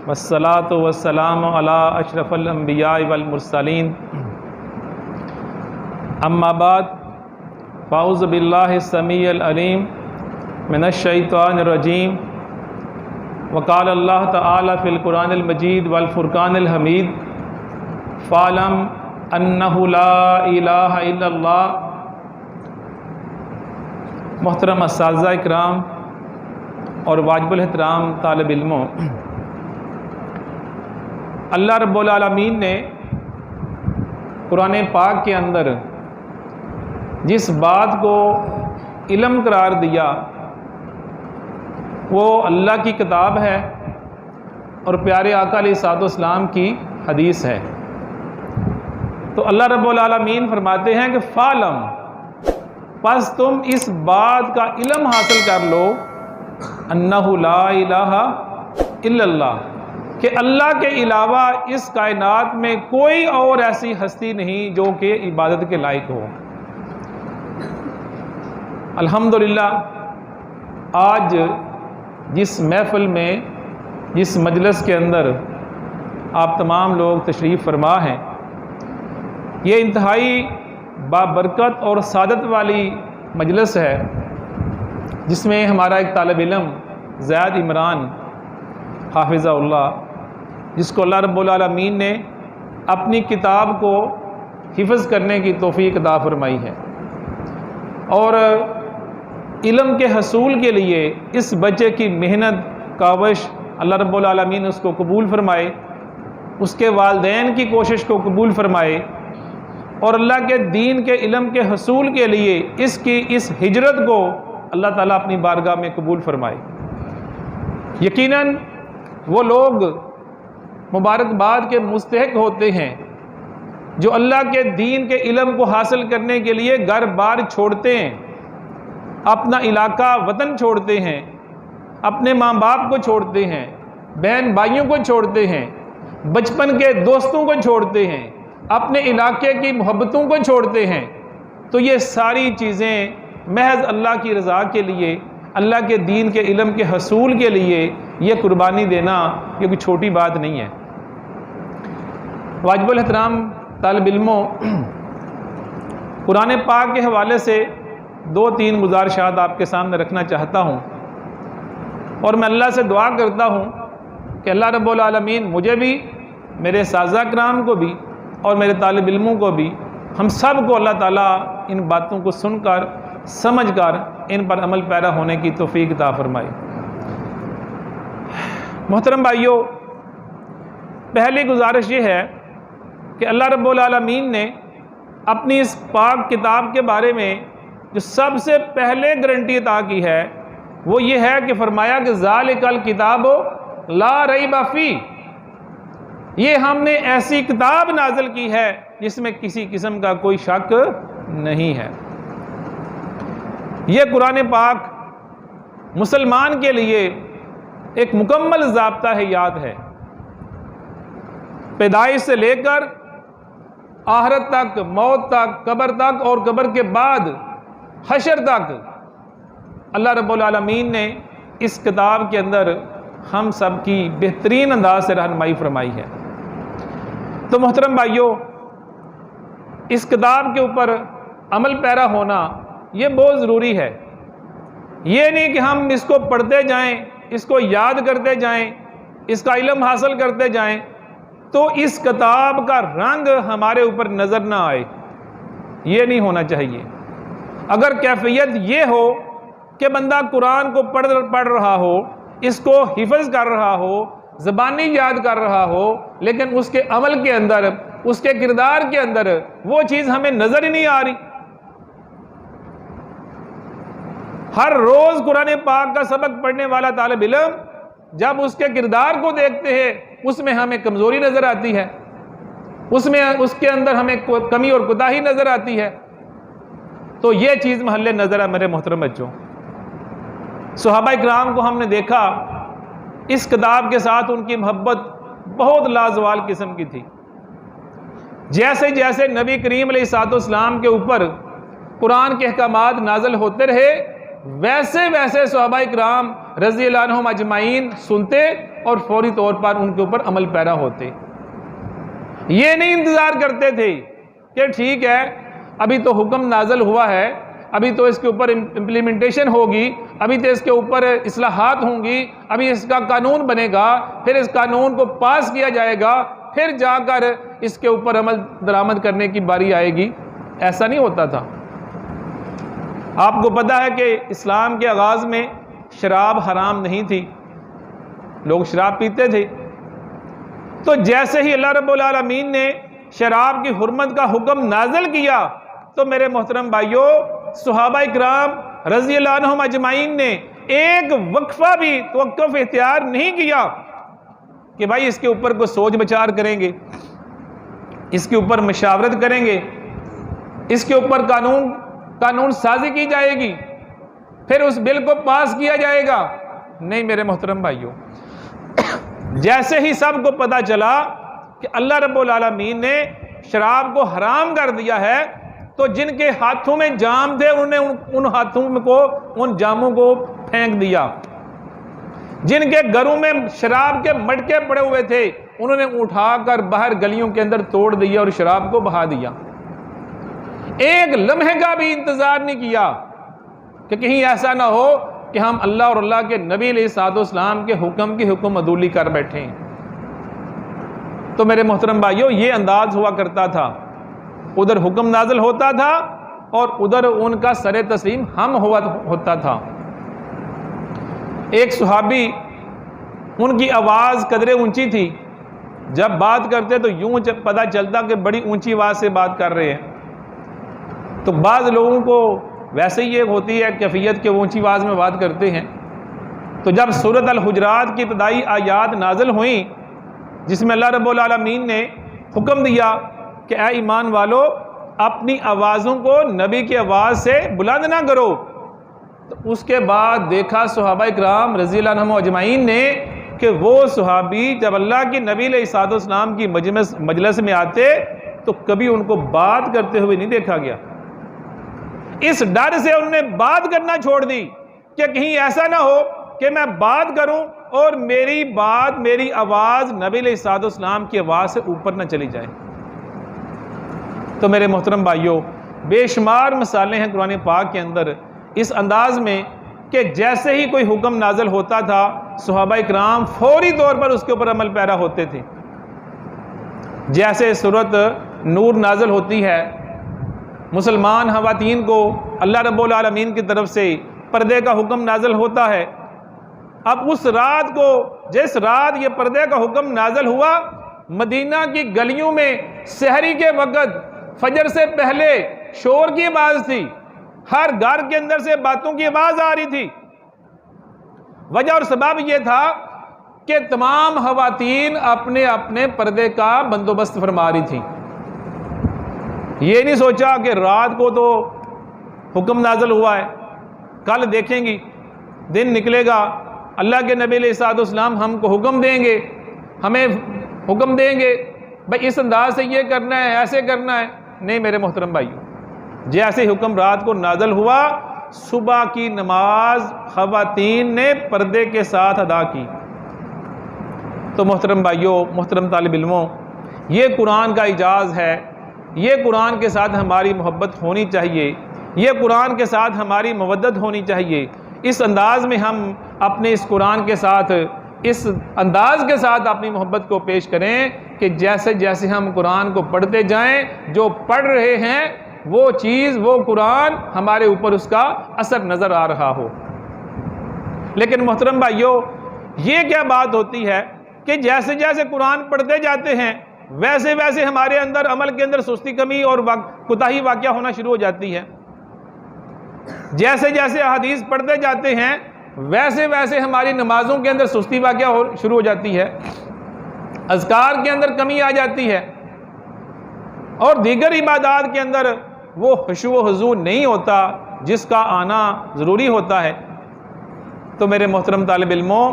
والصلاة والسلام علی اشرف الانبیاء والمرسلین اما بعد فاعوذ باللہ السمیع العلیم من الشیطان الرجیم وقال اللہ تعالی فی القرآن المجید والفرقان الحمید فاعلم انہ لا الہ الا اللہ۔ محترم اساتذہ اکرام اور واجب الاحترام طالب علموں، اللہ رب العالمین نے قرآن پاک کے اندر جس بات کو علم قرار دیا وہ اللہ کی کتاب ہے اور پیارے آقا علیہ الصلوۃ والسلام کی حدیث ہے۔ تو اللہ رب العالمین فرماتے ہیں کہ فعلم، پس تم اس بات کا علم حاصل کر لو، انہ لا الہ الا اللہ، کہ اللہ کے علاوہ اس کائنات میں کوئی اور ایسی ہستی نہیں جو کہ عبادت کے لائق ہو۔ الحمدللہ آج جس محفل میں، جس مجلس کے اندر آپ تمام لوگ تشریف فرما ہیں، یہ انتہائی بابرکت اور سعادت والی مجلس ہے، جس میں ہمارا ایک طالب علم زید عمران حافظہ اللہ، جس کو اللہ رب العالمین نے اپنی کتاب کو حفظ کرنے کی توفیق عطا فرمائی ہے، اور علم کے حصول کے لیے اس بچے کی محنت کاوش اللہ رب العالمین اس کو قبول فرمائے، اس کے والدین کی کوشش کو قبول فرمائے، اور اللہ کے دین کے علم کے حصول کے لیے اس کی اس ہجرت کو اللہ تعالیٰ اپنی بارگاہ میں قبول فرمائے۔ یقیناً وہ لوگ مبارکباد کے مستحق ہوتے ہیں جو اللہ کے دین کے علم کو حاصل کرنے کے لیے گھر بار چھوڑتے ہیں، اپنا علاقہ وطن چھوڑتے ہیں، اپنے ماں باپ کو چھوڑتے ہیں، بہن بھائیوں کو چھوڑتے ہیں، بچپن کے دوستوں کو چھوڑتے ہیں، اپنے علاقے کی محبتوں کو چھوڑتے ہیں۔ تو یہ ساری چیزیں محض اللہ کی رضا کے لیے، اللہ کے دین کے علم کے حصول کے لیے یہ قربانی دینا یہ کوئی چھوٹی بات نہیں ہے۔ واجب الاحترام طالب علموں، قرآن پاک کے حوالے سے 2-3 گزارشات آپ کے سامنے رکھنا چاہتا ہوں، اور میں اللہ سے دعا کرتا ہوں کہ اللہ رب العالمین مجھے بھی، میرے اساتذہ کرام کو بھی اور میرے طالب علموں کو بھی، ہم سب کو اللہ تعالیٰ ان باتوں کو سن کر سمجھ کر ان پر عمل پیرا ہونے کی توفیق عطا فرمائے۔ محترم بھائیوں، پہلی گزارش یہ ہے کہ اللہ رب العالمین نے اپنی اس پاک کتاب کے بارے میں جو سب سے پہلے گارنٹی عطا کی ہے وہ یہ ہے کہ فرمایا کہ ذالک الکتاب لا ریب فیہ، یہ ہم نے ایسی کتاب نازل کی ہے جس میں کسی قسم کا کوئی شک نہیں ہے۔ یہ قرآن پاک مسلمان کے لیے ایک مکمل ضابطہ حیات ہے، پیدائش سے لے کر آخرت تک، موت تک، قبر تک، اور قبر کے بعد حشر تک اللہ رب العالمین نے اس کتاب کے اندر ہم سب کی بہترین انداز سے رہنمائی فرمائی ہے۔ تو محترم بھائیوں، اس کتاب کے اوپر عمل پیرا ہونا یہ بہت ضروری ہے۔ یہ نہیں کہ ہم اس کو پڑھتے جائیں، اس کو یاد کرتے جائیں، اس کا علم حاصل کرتے جائیں تو اس کتاب کا رنگ ہمارے اوپر نظر نہ آئے، یہ نہیں ہونا چاہیے۔ اگر کیفیت یہ ہو کہ بندہ قرآن کو پڑھ رہا ہو، اس کو حفظ کر رہا ہو، زبانی یاد کر رہا ہو، لیکن اس کے عمل کے اندر، اس کے کردار کے اندر وہ چیز ہمیں نظر ہی نہیں آ رہی۔ ہر روز قرآن پاک کا سبق پڑھنے والا طالب علم جب اس کے کردار کو دیکھتے ہیں اس میں ہمیں کمزوری نظر آتی ہے، اس کے اندر ہمیں کمی اور کوتاہی نظر آتی ہے۔ تو یہ چیز محل نظر ہے میرے محترم بچوں۔ صحابہ اکرام کو ہم نے دیکھا اس کتاب کے ساتھ ان کی محبت بہت لازوال قسم کی تھی۔ جیسے جیسے نبی کریم علیہ الصلوۃ والسلام کے اوپر قرآن کے احکامات نازل ہوتے رہے، ویسے ویسے صحابہ اکرام رضی اللہ عنہم اجمعین سنتے اور فوری طور پر ان کے اوپر عمل پیرا ہوتے. یہ نہیں انتظار کرتے تھے کہ ٹھیک ہے ابھی تو حکم نازل ہوا ہے، ابھی تو اس کے اوپر امپلیمنٹیشن ہوگی، ابھی تو اس کے اوپر اصلاحات ہوں گی، ابھی اس کا قانون بنے گا، پھر اس قانون کو پاس کیا جائے گا، پھر جا کر اس کے اوپر عمل درآمد کرنے کی باری آئے گی. ایسا نہیں ہوتا تھا. آپ کو پتہ ہے کہ اسلام کے آغاز میں شراب حرام نہیں تھی، لوگ شراب پیتے تھے. تو جیسے ہی اللہ رب العالمین نے شراب کی حرمت کا حکم نازل کیا تو میرے محترم بھائیوں صحابہ اکرام رضی اللہ عنہم اجمعین نے ایک وقفہ بھی توقف اختیار نہیں کیا کہ بھائی اس کے اوپر کوئی سوچ بچار کریں گے، اس کے اوپر مشاورت کریں گے، اس کے اوپر قانون سازی کی جائے گی، پھر اس بل کو پاس کیا جائے گا. نہیں میرے محترم بھائیوں، جیسے ہی سب کو پتہ چلا کہ اللہ رب العالمین نے شراب کو حرام کر دیا ہے تو جن کے ہاتھوں میں جام تھے انہوں نے ان ہاتھوں کو ان جاموں کو پھینک دیا. جن کے گھروں میں شراب کے مٹکے پڑے ہوئے تھے انہوں نے اٹھا کر باہر گلیوں کے اندر توڑ دیا اور شراب کو بہا دیا. ایک لمحے کا بھی انتظار نہیں کیا کہ کہیں ایسا نہ ہو کہ ہم اللہ اور اللہ کے نبی علیہ الصلوۃ والسلام کے حکم کی حکم عدولی کر بیٹھیں. تو میرے محترم بھائیوں یہ انداز ہوا کرتا تھا، ادھر حکم نازل ہوتا تھا اور ادھر ان کا سر تسلیم ہم ہوتا تھا. ایک صحابی ان کی آواز قدرے اونچی تھی، جب بات کرتے تو یوں پتہ چلتا کہ بڑی اونچی آواز سے بات کر رہے ہیں. تو بعض لوگوں کو ویسے ہی ایک ہوتی ہے کیفیت کہ وہ اونچی آواز میں بات کرتے ہیں. تو جب سورۃ الحجرات کی ابتدائی آیات نازل ہوئیں جس میں اللہ رب العالمین نے حکم دیا کہ اے ایمان والو اپنی آوازوں کو نبی کی آواز سے بلند نہ کرو، تو اس کے بعد دیکھا صحابہ اکرام رضی اللہ عنہم اجمعین نے کہ وہ صحابی جب اللہ کی نبی علیہ الصلوۃ والسلام کی مجلس میں آتے تو کبھی ان کو بات کرتے ہوئے نہیں دیکھا گیا. اس ڈر سے انہوں نے بات کرنا چھوڑ دی کہ کہیں ایسا نہ ہو کہ میں بات کروں اور میری آواز نبی علیہ الصلوۃ والسلام کی آواز سے اوپر نہ چلی جائے. تو میرے محترم بھائیوں بے شمار مثالیں ہیں قرآن پاک کے اندر اس انداز میں کہ جیسے ہی کوئی حکم نازل ہوتا تھا صحابہ اکرام فوری طور پر اس کے اوپر عمل پیرا ہوتے تھے. جیسے سورۃ نور نازل ہوتی ہے، مسلمان خواتین کو اللہ رب العالمین کی طرف سے پردے کا حکم نازل ہوتا ہے. اب اس رات کو جس رات یہ پردے کا حکم نازل ہوا مدینہ کی گلیوں میں سحری کے وقت فجر سے پہلے شور کی آواز تھی، ہر گھر کے اندر سے باتوں کی آواز آ رہی تھی. وجہ اور سبب یہ تھا کہ تمام خواتین اپنے اپنے پردے کا بندوبست فرما رہی تھیں. یہ نہیں سوچا کہ رات کو تو حکم نازل ہوا ہے، کل دیکھیں گی، دن نکلے گا، اللہ کے نبی علیہ الصلوۃ والسلام ہم کو حکم دیں گے، ہمیں حکم دیں گے بھائی اس انداز سے یہ کرنا ہے، ایسے کرنا ہے. نہیں میرے محترم بھائیوں، جیسے حکم رات کو نازل ہوا صبح کی نماز خواتین نے پردے کے ساتھ ادا کی. تو محترم بھائیوں، محترم طالب علموں، یہ قرآن کا اعجاز ہے، یہ قرآن کے ساتھ ہماری محبت ہونی چاہیے، یہ قرآن کے ساتھ ہماری مودت ہونی چاہیے. اس انداز میں ہم اپنے اس قرآن کے ساتھ اس انداز کے ساتھ اپنی محبت کو پیش کریں کہ جیسے جیسے ہم قرآن کو پڑھتے جائیں جو پڑھ رہے ہیں وہ چیز وہ قرآن ہمارے اوپر اس کا اثر نظر آ رہا ہو. لیکن محترم بھائیوں یہ کیا بات ہوتی ہے کہ جیسے جیسے قرآن پڑھتے جاتے ہیں ویسے ویسے ہمارے اندر عمل کے اندر سستی کمی اور کوتاہی واقع ہونا شروع ہو جاتی ہے. جیسے جیسے احادیث پڑھتے جاتے ہیں ویسے ویسے ہماری نمازوں کے اندر سستی واقع شروع ہو جاتی ہے، اذکار کے اندر کمی آ جاتی ہے اور دیگر عبادات کے اندر وہ خشوع و خضوع نہیں ہوتا جس کا آنا ضروری ہوتا ہے. تو میرے محترم طالب علموں،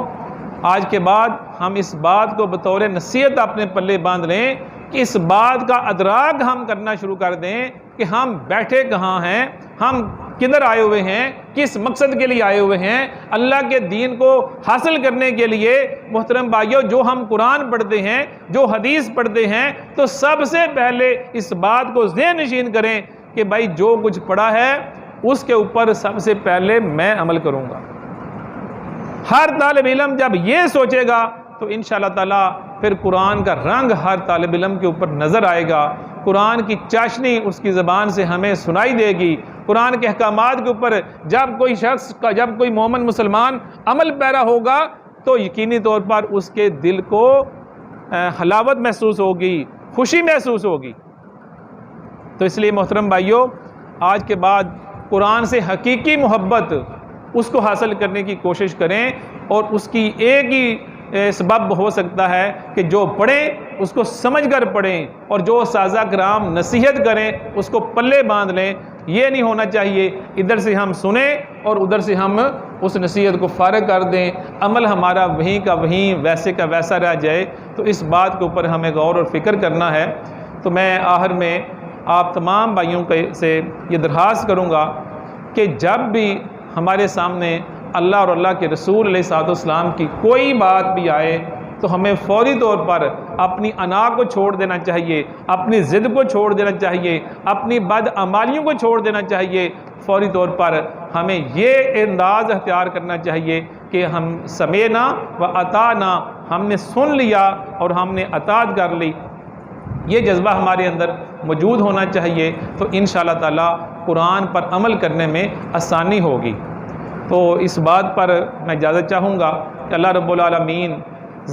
آج کے بعد ہم اس بات کو بطور نصیحت اپنے پلے باندھ لیں کہ اس بات کا ادراک ہم کرنا شروع کر دیں کہ ہم بیٹھے کہاں ہیں، ہم کدھر آئے ہوئے ہیں، کس مقصد کے لیے آئے ہوئے ہیں، اللہ کے دین کو حاصل کرنے کے لیے۔ محترم بھائیو، جو ہم قرآن پڑھتے ہیں، جو حدیث پڑھتے ہیں، تو سب سے پہلے اس بات کو ذہن نشین کریں کہ بھائی جو کچھ پڑھا ہے اس کے اوپر سب سے پہلے میں عمل کروں گا۔ ہر طالب علم جب یہ سوچے گا تو انشاءاللہ تعالیٰ پھر قرآن کا رنگ ہر طالب علم کے اوپر نظر آئے گا، قرآن کی چاشنی اس کی زبان سے ہمیں سنائی دے گی۔ قرآن کے احکامات کے اوپر جب کوئی شخص کا، جب کوئی مومن مسلمان عمل پیرا ہوگا تو یقینی طور پر اس کے دل کو حلاوت محسوس ہوگی، خوشی محسوس ہوگی۔ تو اس لیے محترم بھائیوں، آج کے بعد قرآن سے حقیقی محبت اس کو حاصل کرنے کی کوشش کریں، اور اس کی ایک ہی سبب ہو سکتا ہے کہ جو پڑھیں اس کو سمجھ کر پڑھیں، اور جو اساتذہ کرام نصیحت کریں اس کو پلے باندھ لیں۔ یہ نہیں ہونا چاہیے ادھر سے ہم سنیں اور ادھر سے ہم اس نصیحت کو فارغ کر دیں، عمل ہمارا وہیں کا وہیں، ویسے کا ویسا رہ جائے۔ تو اس بات کے اوپر ہمیں غور اور فکر کرنا ہے۔ تو میں آخر میں آپ تمام بھائیوں سے یہ درخواست کروں گا کہ جب بھی ہمارے سامنے اللہ اور اللہ کے رسول علیہ الصلوۃ والسلام کی کوئی بات بھی آئے تو ہمیں فوری طور پر اپنی انا کو چھوڑ دینا چاہیے، اپنی ضد کو چھوڑ دینا چاہیے، اپنی بدعمالیوں کو چھوڑ دینا چاہیے۔ فوری طور پر ہمیں یہ انداز اختیار کرنا چاہیے کہ ہم سمعنا و اطعنا، ہم نے سن لیا اور ہم نے اطاعت کر لی، یہ جذبہ ہمارے اندر موجود ہونا چاہیے۔ تو انشاءاللہ تعالیٰ قرآن پر عمل کرنے میں آسانی ہوگی۔ تو اس بات پر میں اجازت چاہوں گا کہ اللہ رب العالمین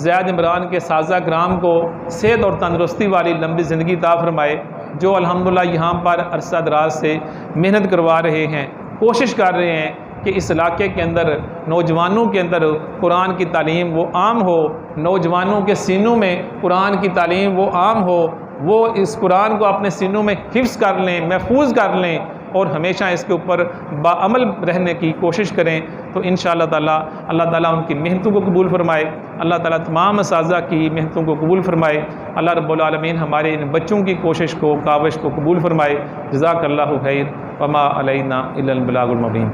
زید عمران کے اساتذہ کرام کو صحت اور تندرستی والی لمبی زندگی عطا فرمائے، جو الحمدللہ یہاں پر عرصہ دراز سے محنت کروا رہے ہیں، کوشش کر رہے ہیں کہ اس علاقے کے اندر نوجوانوں کے اندر قرآن کی تعلیم وہ عام ہو، نوجوانوں کے سینوں میں قرآن کی تعلیم وہ عام ہو، وہ اس قرآن کو اپنے سینوں میں حفظ کر لیں، محفوظ کر لیں، اور ہمیشہ اس کے اوپر باعمل رہنے کی کوشش کریں۔ تو انشاءاللہ تعالیٰ اللہ تعالیٰ ان کی محنتوں کو قبول فرمائے، اللہ تعالیٰ تمام اساتذہ کی محنتوں کو قبول فرمائے، اللہ رب العالمین ہمارے ان بچوں کی کوشش کو، کاوش کو قبول فرمائے۔ جزاک اللہ خیر، وما علینا الا البلاغ المبین۔